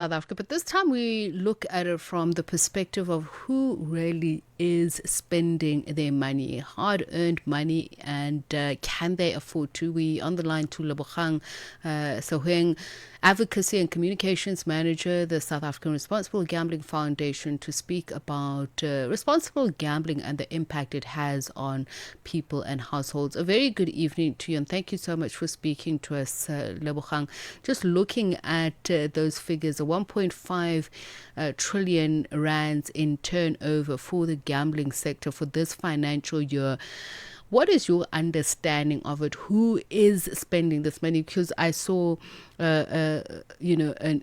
South Africa, but this time we look at it from the perspective of who really is spending their money, hard earned money, and can they afford to? We on the line to Lebogang Seoheng, Advocacy and Communications Manager, the South African Responsible Gambling Foundation, to speak about responsible gambling and the impact it has on people and households. A very good evening to you, and thank you so much for speaking to us, Lebogang. Just looking at those figures, a 1.5 trillion rands in turnover for the gambling sector for this financial year. What is your understanding of it? Who is spending this money? Because I saw, an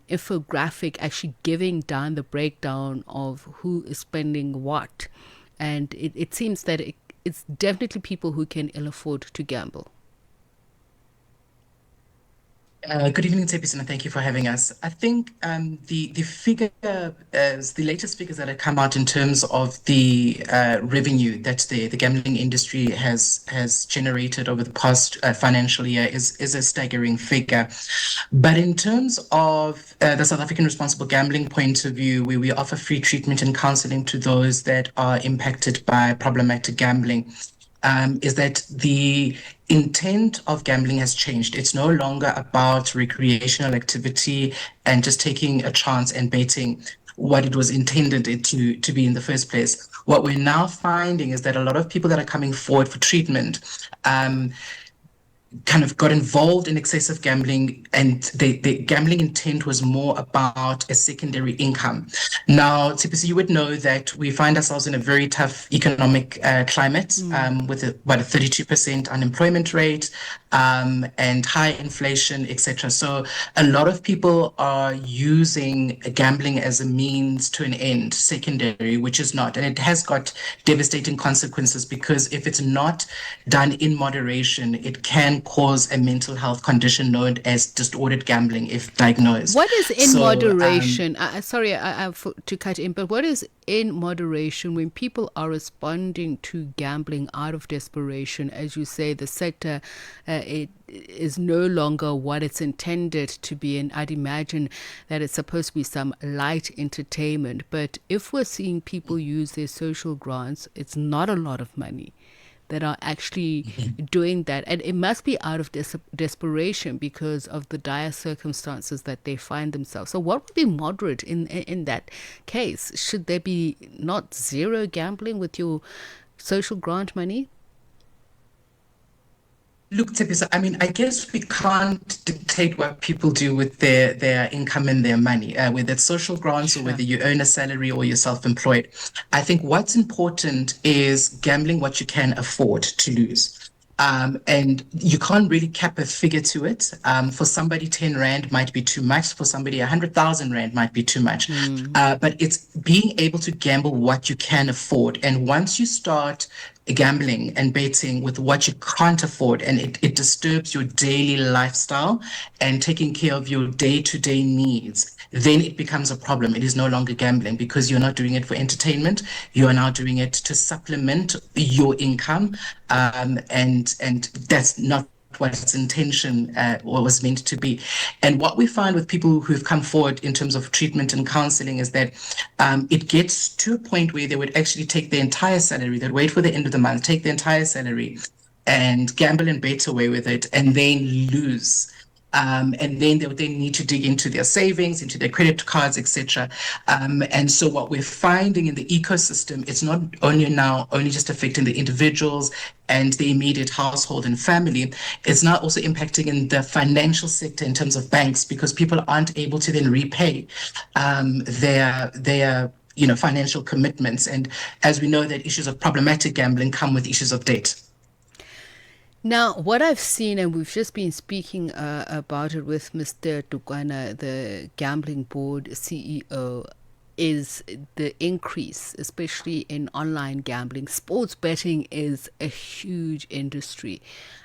infographic actually giving down the breakdown of who is spending what, and it seems that it's definitely people who can ill afford to gamble. Good evening, Tepis, and thank you for having us. I think the figure, the latest figures that have come out in terms of the revenue that the gambling industry has generated over the past financial year is a staggering figure. But in terms of the South African Responsible Gambling point of view, where we offer free treatment and counseling to those that are impacted by problematic gambling, is that the intent of gambling has changed. It's no longer about recreational activity and just taking a chance and betting what it was intended it to be in the first place. What we're now finding is that a lot of people that are coming forward for treatment kind of got involved in excessive gambling, and the gambling intent was more about a secondary income. Now, typically, you would know that we find ourselves in a very tough economic climate, with about a 32% unemployment rate, and high inflation, etc. So a lot of people are using gambling as a means to an end, secondary, which is not. And it has got devastating consequences because if it's not done in moderation, it can cause a mental health condition known as disordered gambling if diagnosed. What is in So, moderation? Sorry, to cut in, but what is in moderation when people are responding to gambling out of desperation? As you say, the sector it is no longer what it's intended to be, and I'd imagine that it's supposed to be some light entertainment. But if we're seeing people use their social grants, it's not a lot of money that are actually doing that. And it must be out of desperation because of the dire circumstances that they find themselves. So, what would be moderate in that case? Should there be not zero gambling with your social grant money? look, Tepisa, I mean, I guess we can't dictate what people do with their income and their money, whether it's social grants or Sure. whether you earn a salary or you're self-employed. I think what's important is gambling what you can afford to lose. And you can't really cap a figure to it. For somebody, 10 Rand might be too much. For somebody, 100,000 Rand might be too much. But it's being able to gamble what you can afford. And once you start gambling and betting with what you can't afford, and it disturbs your daily lifestyle and taking care of your day-to-day needs, then it becomes a problem. It is no longer gambling because you're not doing it for entertainment. You are now doing it to supplement your income, and that's not what its intention or was meant to be. And what we find with people who've come forward in terms of treatment and counseling is that it gets to a point where they would actually take their entire salary, they'd wait for the end of the month, take the entire salary and gamble and bet away with it, and then lose. And then they would then need to dig into their savings, into their credit cards, etc. And so what we're finding in the ecosystem, it's not only now only just affecting the individuals and the immediate household and family, it's now also impacting in the financial sector in terms of banks because people aren't able to then repay their financial commitments. And as we know that issues of problematic gambling come with issues of debt. Now, what I've seen, and we've just been speaking about it with Mr. Tukwana, the gambling board CEO, is the increase, especially in online gambling. Sports betting is a huge industry.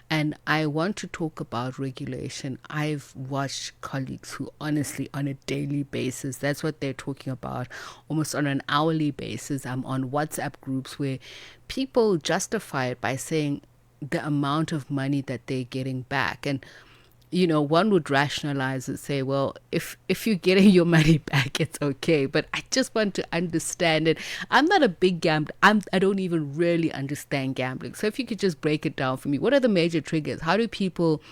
And I want to talk about regulation. I've watched colleagues who honestly, on a daily basis, that's what they're talking about, almost on an hourly basis. I'm on WhatsApp groups where people justify it by saying the amount of money that they're getting back. And one would rationalize and say, well, if you're getting your money back, it's okay. But I just want to understand it. I'm not a big gambler. I don't even really understand gambling. So if you could just break it down for me, what are the major triggers? How do people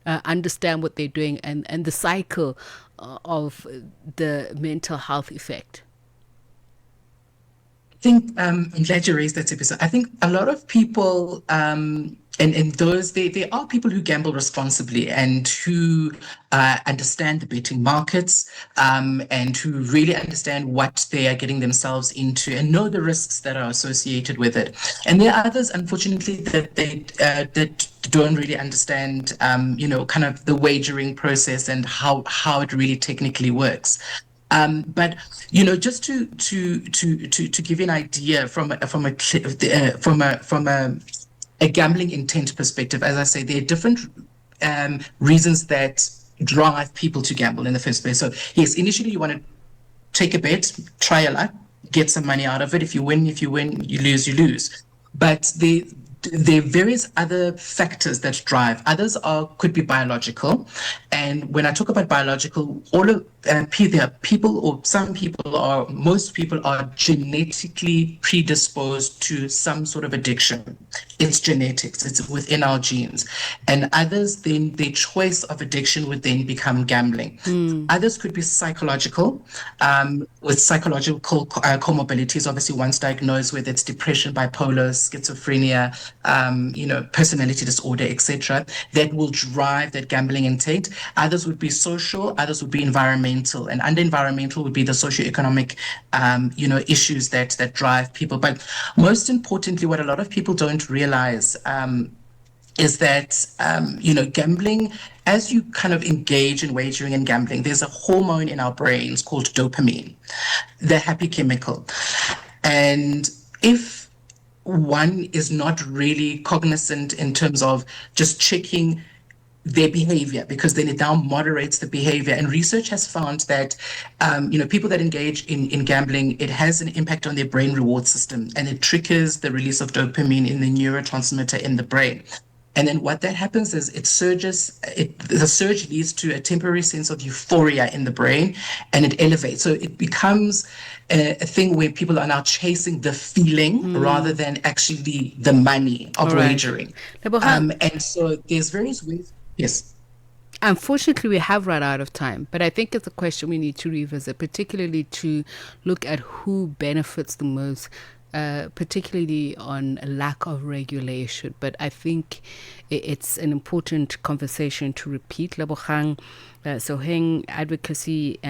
understand what they're doing, and the cycle of the mental health effect? I think I'm glad you raised that episode. I think a lot of people and those they are people who gamble responsibly and who understand the betting markets and who really understand what they are getting themselves into and know the risks that are associated with it. And there are others, unfortunately, that don't really understand, kind of the wagering process and how it really technically works. But just to give you an idea from a gambling intent perspective, as I say, there are different reasons that drive people to gamble in the first place. So yes, initially you want to take a bet, try a luck, get some money out of it. If you win, you lose, you lose. But there are various other factors that drive. Others could be biological, and when I talk about biological, there are people, or some people, or most people are genetically predisposed to some sort of addiction. It's genetics, it's within our genes. And others, then their choice of addiction would then become gambling. Others could be psychological, with psychological comorbidities, obviously once diagnosed, whether it's depression, bipolar, schizophrenia, personality disorder, etc., that will drive that gambling intent. Others would be social, others would be environmental, and under environmental would be the socioeconomic, issues that drive people. But most importantly, what a lot of people don't realize is that, gambling, as you kind of engage in wagering and gambling, there's a hormone in our brains called dopamine, the happy chemical. And if one is not really cognizant in terms of just checking their behavior, because then it now moderates the behavior. And research has found that, people that engage in gambling, it has an impact on their brain reward system, and it triggers the release of dopamine in the neurotransmitter in the brain. And then what that happens is it surges, the surge leads to a temporary sense of euphoria in the brain, and it elevates. So it becomes a thing where people are now chasing the feeling rather than actually the money of wagering. And so there's various ways. Yes. Unfortunately, we have run out of time, but I think it's a question we need to revisit, particularly to look at who benefits the most, particularly on a lack of regulation. But I think it's an important conversation to repeat. Lebogang Seoheng, Advocacy